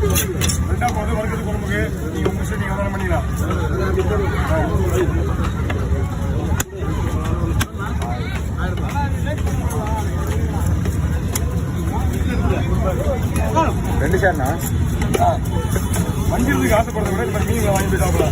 ரெண்டாவது வர்க்கத்து குடும்பக்கு நீங்க உங்க விஷயம் நீங்க வேலை பண்ணிக்கலாம். ரெண்டு சேர்ண்ணா வண்டி இருந்து ஆசைப்படுறத விட இந்த மீன்களை வாங்கி போயிட்டாப்புல.